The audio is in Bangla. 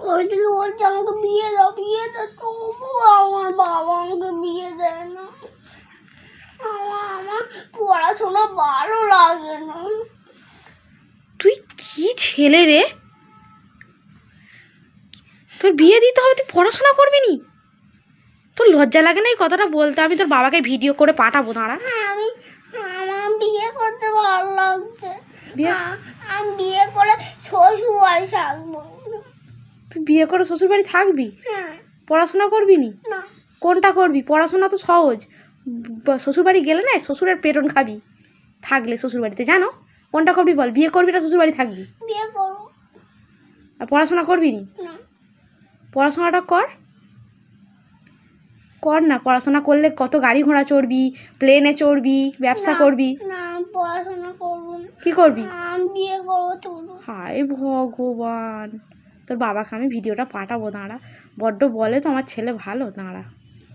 কবে থেকে বলছে আমাকে বিয়ে দাও তবু আমার বাবা আমাকে বিয়ে দেয় না। আমার পড়াশোনা ভালো লাগে না। তুই কি ছেলে রে, তোর বিয়ে দিতে হবে, তুই পড়াশোনা করবি নি? তোর লজ্জা লাগে না এই কথাটা বলতে? আমি তোর বাবাকে ভিডিও করে পাঠাবো, দাঁড়া। আমার বিয়ে করতে ভালো লাগছে। আমি বিয়ে করে শ্বশুর বাড়ি থাকবো। তুই বিয়ে করে শ্বশুর বাড়ি থাকবি? হ্যাঁ। পড়াশোনা করবি নি? না। কোনটা করবি? পড়াশোনা তো সহজ, শ্বশুর বাড়ি গেলে না শ্বশুরের পেটন খাবি থাকলে শ্বশুর বাড়িতে, জানো? কোনটা করবি বল, বিয়ে করবি না শ্বশুর বাড়ি থাকবি? বিয়ে করবো। আর পড়াশোনা করবি নি? না। পড়াশোনাটা কর না, পড়াশোনা করলে কত গাড়ি ঘোড়া চড়বি, প্লেনে চড়বি, ব্যবসা করবি। না পড়াশোনা করবো না। কি করবি? আমি বিয়ে করবো তোর। হায় ভগবান, তোর বাবাকে আমি ভিডিওটা পাঠাবো, দাঁড়া। বড্ড বলে তো আমার ছেলে ভালো, দাঁড়া।